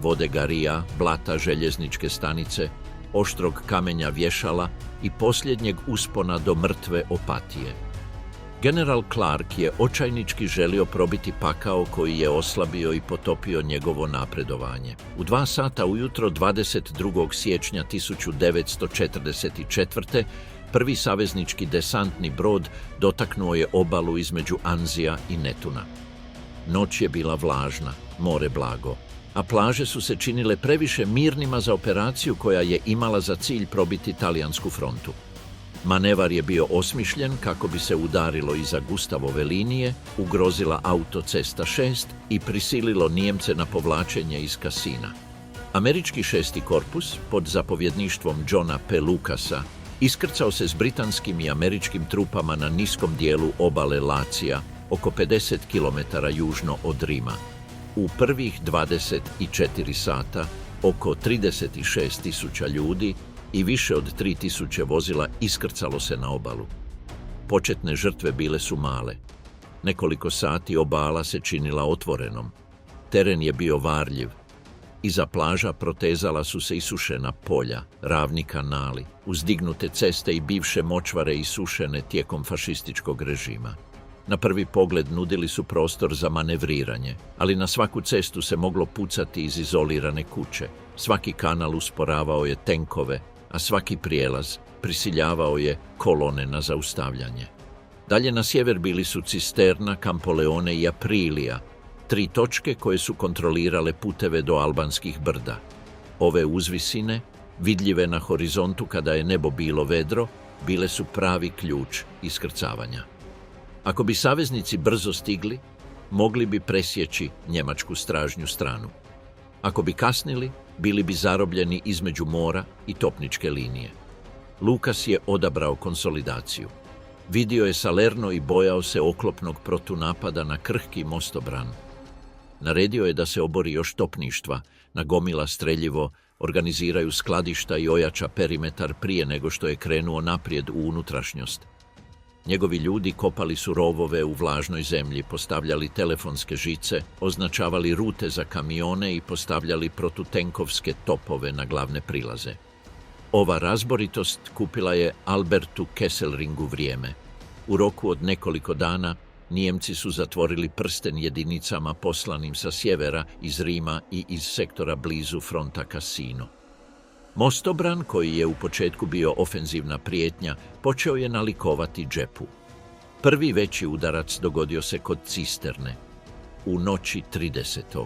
Vode garija, blata željezničke stanice, oštrog kamenja Vješala i posljednjeg uspona do mrtve Opatije. General Clark je očajnički želio probiti pakao koji je oslabio i potopio njegovo napredovanje. U 2 sata ujutro 22. siječnja 1944. prvi saveznički desantni brod dotaknuo je obalu između Anzija i Netuna. Noć je bila vlažna, more blago, a plaže su se činile previše mirnima za operaciju koja je imala za cilj probiti talijansku frontu. Manevar je bio osmišljen kako bi se udarilo iza Gustavove linije, ugrozila autocesta 6 i prisililo Nijemce na povlačenje iz Cassina. Američki 6. korpus, pod zapovjedništvom Johna P. Lucasa, iskrcao se s britanskim i američkim trupama na niskom dijelu obale Lacija, oko 50 km južno od Rima. U prvih 24 sata oko 36.000 ljudi i više od 3.000 vozila iskrcalo se na obalu. Početne žrtve bile su male. Nekoliko sati obala se činila otvorenom. Teren je bio varljiv. Iza plaža protezala su se isušena polja, ravni kanali, uzdignute ceste i bivše močvare isušene tijekom fašističkog režima. Na prvi pogled nudili su prostor za manevriranje, ali na svaku cestu se moglo pucati iz izolirane kuće. Svaki kanal usporavao je tenkove, a svaki prijelaz prisiljavao je kolone na zaustavljanje. Dalje na sjever bili su Cisterna, Campoleone i Aprilia, 3 točke koje su kontrolirale puteve do albanskih brda. Ove uzvisine, vidljive na horizontu kada je nebo bilo vedro, bile su pravi ključ iskrcavanja. Ako bi saveznici brzo stigli, mogli bi presjeći njemačku stražnju stranu. Ako bi kasnili, bili bi zarobljeni između mora i topničke linije. Lukas je odabrao konsolidaciju. Vidio je Salerno i bojao se oklopnog protunapada na krhki mostobran. Naredio je da se obori još topništva, nagomila streljivo, organiziraju skladišta i ojača perimetar prije nego što je krenuo naprijed u unutrašnjost. Njegovi ljudi kopali su rovove u vlažnoj zemlji, postavljali telefonske žice, označavali rute za kamione i postavljali protutenkovske topove na glavne prilaze. Ova razboritost kupila je Albertu Kesselringu vrijeme. U roku od nekoliko dana Nijemci su zatvorili prsten jedinicama poslanim sa sjevera, iz Rima i iz sektora blizu fronta Cassino. Mostobran, koji je u početku bio ofenzivna prijetnja, počeo je nalikovati džepu. Prvi veći udarac dogodio se kod Cisterne, u noći 30.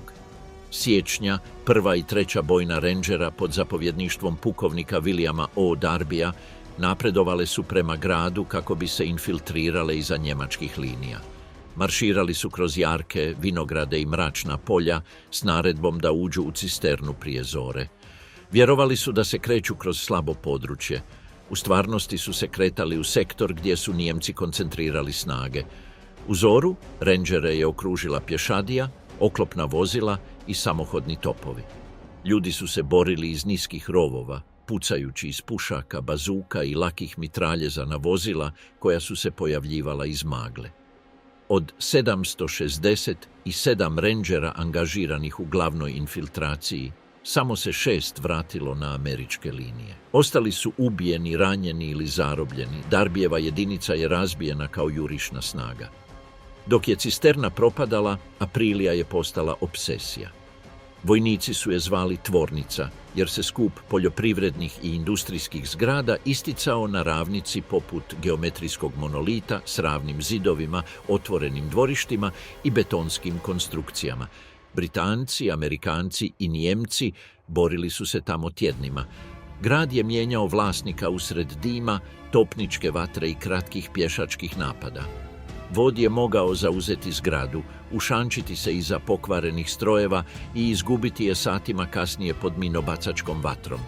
siječnja. 1. i 3. bojna rendžera pod zapovjedništvom pukovnika Williama O. Darbija napredovale su prema gradu kako bi se infiltrirale iza njemačkih linija. Marširali su kroz jarke, vinograde i mračna polja s naredbom da uđu u cisternu prije zore. Vjerovali su da se kreću kroz slabo područje. U stvarnosti su se kretali u sektor gdje su Nijemci koncentrirali snage. U zoru rendžere je okružila pješadija, oklopna vozila i samohodni topovi. Ljudi su se borili iz niskih rovova, pucajući iz pušaka, bazuka i lakih mitraljeza na vozila koja su se pojavljivala iz magle. Od 767 rendžera angažiranih u glavnoj infiltraciji, samo se 6 vratilo na američke linije. Ostali su ubijeni, ranjeni ili zarobljeni. Darbijeva jedinica je razbijena kao jurišna snaga. Dok je cisterna propadala, Aprilija je postala obsesija. Vojnici su je zvali tvornica, jer se skup poljoprivrednih i industrijskih zgrada isticao na ravnici poput geometrijskog monolita s ravnim zidovima, otvorenim dvorištima i betonskim konstrukcijama. Britanci, Amerikanci i Nijemci borili su se tamo tjednima. Grad je mijenjao vlasnika usred dima, topničke vatre i kratkih pješačkih napada. Vod je mogao zauzeti zgradu, ušančiti se iza pokvarenih strojeva i izgubiti je satima kasnije pod minobacačkom vatrom.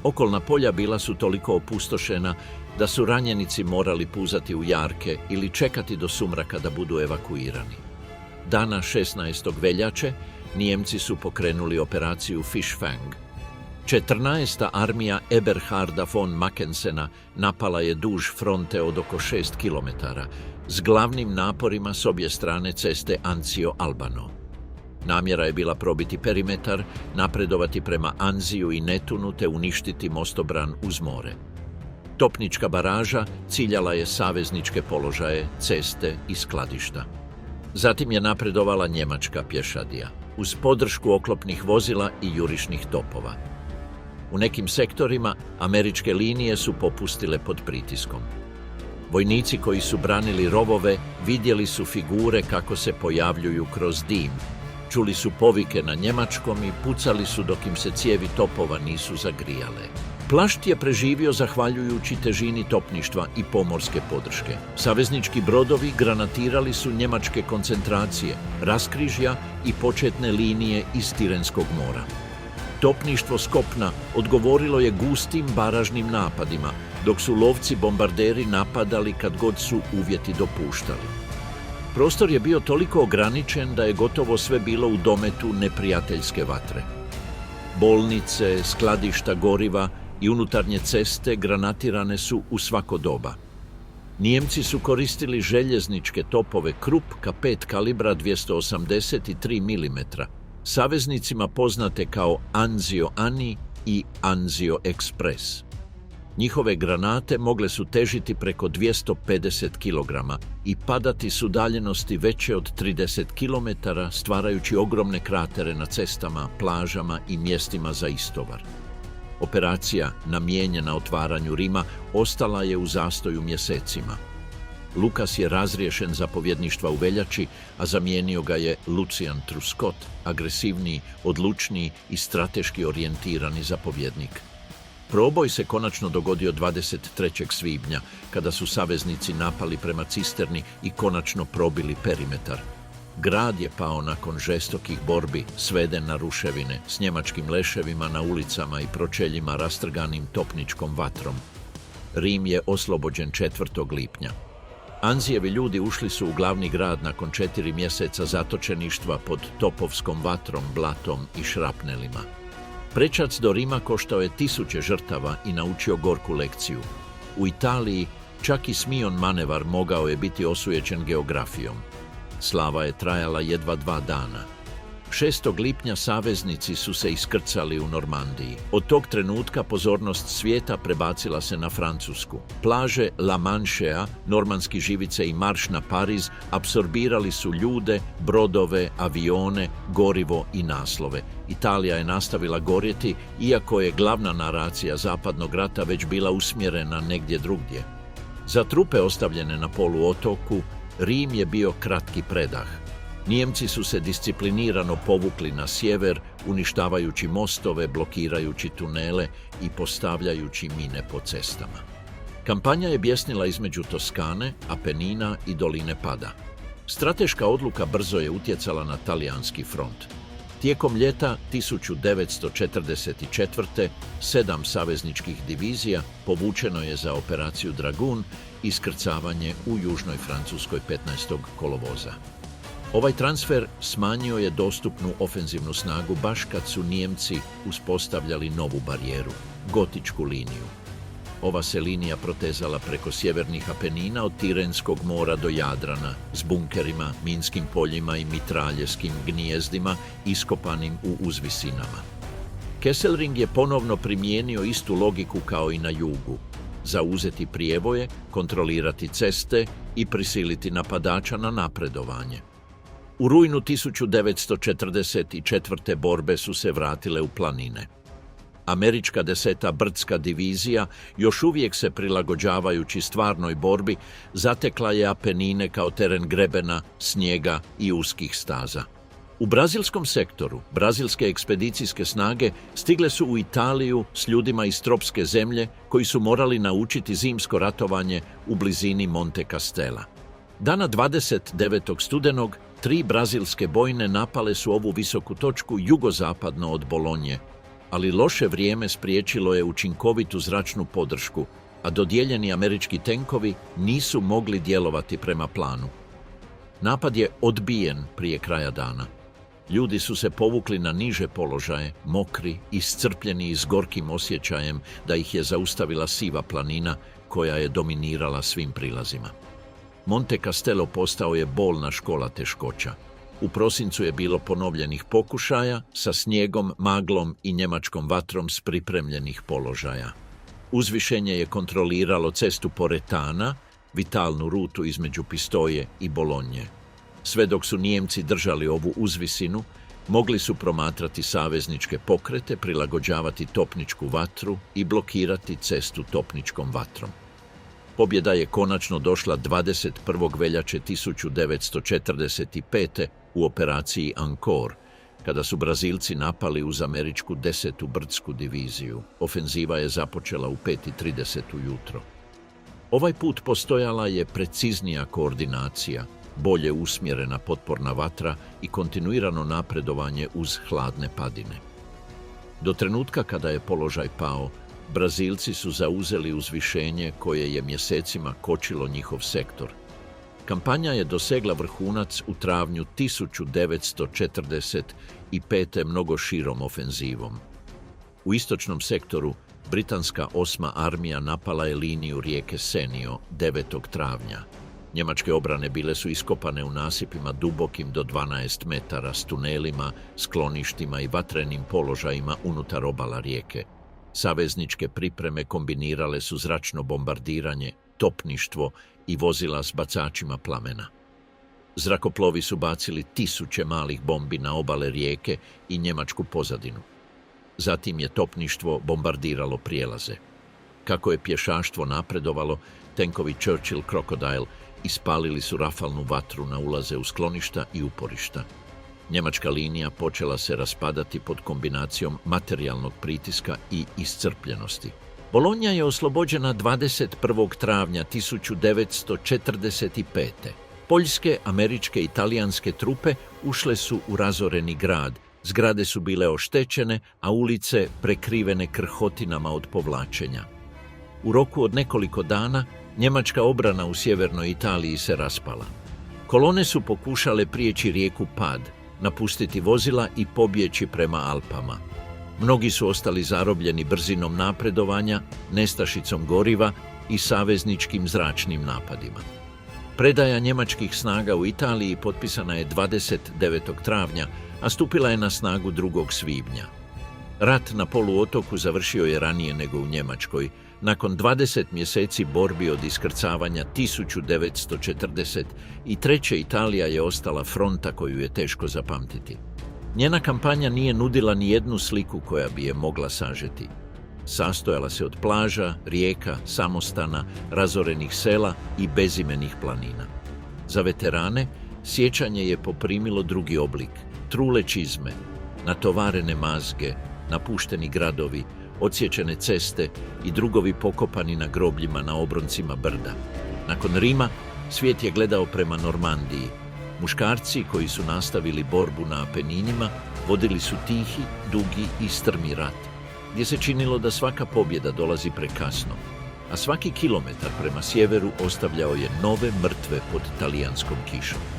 Okolna polja bila su toliko opustošena da su ranjenici morali puzati u jarke ili čekati do sumraka da budu evakuirani. Dana 16. veljače Nijemci su pokrenuli operaciju Fischfang. 14. armija Eberharda von Mackensena napala je duž fronte od oko 6 kilometara, s glavnim naporima s obje strane ceste Anzio-Albano. Namjera je bila probiti perimetar, napredovati prema Anziju i Netunu te uništiti mostobran uz more. Topnička baraža ciljala je savezničke položaje, ceste i skladišta. Zatim je napredovala njemačka pješadija, uz podršku oklopnih vozila i jurišnih topova. U nekim sektorima američke linije su popustile pod pritiskom. Vojnici koji su branili rovove vidjeli su figure kako se pojavljuju kroz dim. Čuli su povike na njemačkom i pucali su dok im se cijevi topova nisu zagrijale. Plašt je preživio zahvaljujući težini topništva i pomorske podrške. Saveznički brodovi granatirali su njemačke koncentracije, raskrižja i početne linije iz Tirenskog mora. Topništvo s kopna odgovorilo je gustim baražnim napadima, dok su lovci bombarderi napadali kad god su uvjeti dopuštali. Prostor je bio toliko ograničen da je gotovo sve bilo u dometu neprijateljske vatre. Bolnice, skladišta goriva i unutarnje ceste granatirane su u svako doba. Nijemci su koristili željezničke topove Krupp K5 kalibra 283 mm, saveznicima poznate kao Anzio Ani i Anzio Express. Njihove granate mogle su težiti preko 250 kg i padati s udaljenosti veće od 30 km, stvarajući ogromne kratere na cestama, plažama i mjestima za istovar. Operacija, namijenjena otvaranju Rima, ostala je u zastoju mjesecima. Lukas je razriješen zapovjedništva u veljači, a zamijenio ga je Lucian Truscott, agresivniji, odlučniji i strateški orijentirani zapovjednik. Proboj se konačno dogodio 23. svibnja, kada su saveznici napali prema cisterni i konačno probili perimetar. Grad je pao nakon žestokih borbi, sveden na ruševine, s njemačkim leševima na ulicama i pročeljima rastrganim topničkom vatrom. Rim je oslobođen 4. lipnja. Anzijevi ljudi ušli su u glavni grad nakon 4 mjeseca zatočeništva pod topovskom vatrom, blatom i šrapnelima. Prečac do Rima koštao je 1000 žrtava i naučio gorku lekciju. U Italiji čak i Smion manevar mogao je biti osujećen geografijom. Slava je trajala jedva 2 dana. 6. lipnja saveznici su se iskrcali u Normandiji. Od tog trenutka pozornost svijeta prebacila se na Francusku. Plaže La Manchea, normanski živice i marš na Pariz apsorbirali su ljude, brodove, avione, gorivo i naslove. Italija je nastavila gorjeti, iako je glavna naracija Zapadnog rata već bila usmjerena negdje drugdje. Za trupe ostavljene na poluotoku, Rim je bio kratki predah. Nijemci su se disciplinirano povukli na sjever, uništavajući mostove, blokirajući tunele i postavljajući mine po cestama. Kampanja je bjesnila između Toskane, Apenina i doline Pada. Strateška odluka brzo je utjecala na talijanski front. Tijekom ljeta 1944. 7 savezničkih divizija povučeno je za operaciju Dragoon, iskrcavanje u južnoj Francuskoj 15. kolovoza. Ovaj transfer smanjio je dostupnu ofenzivnu snagu baš kad su Nijemci uspostavljali novu barijeru, Gotičku liniju. Ova se linija protezala preko sjevernih Apenina od Tirenskog mora do Jadrana, s bunkerima, minskim poljima i mitraljeskim gnijezdima iskopanim u uzvisinama. Kesselring je ponovno primijenio istu logiku kao i na jugu. Zauzeti prijevoje, kontrolirati ceste i prisiliti napadača na napredovanje. U rujnu 1944. borbe su se vratile u planine. Američka 10. brdska divizija, još uvijek se prilagođavajući stvarnoj borbi, zatekla je Apenine kao teren grebena, snijega i uskih staza. U brazilskom sektoru, brazilske ekspedicijske snage stigle su u Italiju s ljudima iz tropske zemlje koji su morali naučiti zimsko ratovanje u blizini Monte Castela. Dana 29. studenog 3 brazilske bojne napale su ovu visoku točku jugozapadno od Bolonje, ali loše vrijeme spriječilo je učinkovitu zračnu podršku, a dodijeljeni američki tenkovi nisu mogli djelovati prema planu. Napad je odbijen prije kraja dana. Ljudi su se povukli na niže položaje, mokri, iscrpljeni i s gorkim osjećajem da ih je zaustavila siva planina koja je dominirala svim prilazima. Monte Castello postao je bolna škola teškoća. U prosincu je bilo ponovljenih pokušaja sa snijegom, maglom i njemačkom vatrom s pripremljenih položaja. Uzvišenje je kontroliralo cestu Poretana, vitalnu rutu između Pistoje i Bolonje. Sve dok su Nijemci držali ovu uzvisinu, mogli su promatrati savezničke pokrete, prilagođavati topničku vatru i blokirati cestu topničkom vatrom. Pobjeda je konačno došla 21. veljače 1945. u operaciji Ancor, kada su Brazilci napali uz američku 10. brdsku diviziju. Ofenziva je započela u 5:30 ujutro. Ovaj put postojala je preciznija koordinacija, bolje usmjerena potporna vatra i kontinuirano napredovanje uz hladne padine. Do trenutka kada je položaj pao, Brazilci su zauzeli uzvišenje koje je mjesecima kočilo njihov sektor. Kampanja je dosegla vrhunac u travnju 1945. mnogo širom ofenzivom. U istočnom sektoru britanska 8. armija napala je liniju rijeke Senio 9. travnja. Njemačke obrane bile su iskopane u nasipima dubokim do 12 metara s tunelima, skloništima i vatrenim položajima unutar obala rijeke. Savezničke pripreme kombinirale su zračno bombardiranje, topništvo i vozila s bacačima plamena. Zrakoplovi su bacili 1000 malih bombi na obale rijeke i njemačku pozadinu. Zatim je topništvo bombardiralo prijelaze. Kako je pješaštvo napredovalo, Tenkovi Churchill Crocodile ispalili su rafalnu vatru na ulaze u skloništa i uporišta. Njemačka linija počela se raspadati pod kombinacijom materijalnog pritiska i iscrpljenosti. Bologna je oslobođena 21. travnja 1945. Poljske, američke i talijanske trupe ušle su u razoreni grad. Zgrade su bile oštećene, a ulice prekrivene krhotinama od povlačenja. U roku od nekoliko dana njemačka obrana u sjevernoj Italiji se raspala. Kolone su pokušale prijeći rijeku Pad, napustiti vozila i pobjeći prema Alpama. Mnogi su ostali zarobljeni brzinom napredovanja, nestašicom goriva i savezničkim zračnim napadima. Predaja njemačkih snaga u Italiji potpisana je 29. travnja, a stupila je na snagu 2. svibnja. Rat na poluotoku završio je ranije nego u Njemačkoj. Nakon 20 mjeseci borbi od iskrcavanja 1943. Italija je ostala fronta koju je teško zapamtiti. Njena kampanja nije nudila ni jednu sliku koja bi je mogla sažeti. Sastojala se od plaža, rijeka, samostana, razorenih sela i bezimenih planina. Za veterane sjećanje je poprimilo drugi oblik. Trule čizme, natovarene mazge, napušteni gradovi, odsječene ceste i drugovi pokopani na grobljima na obroncima brda. Nakon Rima, svijet je gledao prema Normandiji. Muškarci koji su nastavili borbu na Apeninima vodili su tihi, dugi i strmi rat, gdje se činilo da svaka pobjeda dolazi prekasno, a svaki kilometar prema sjeveru ostavljao je nove mrtve pod talijanskom kišom.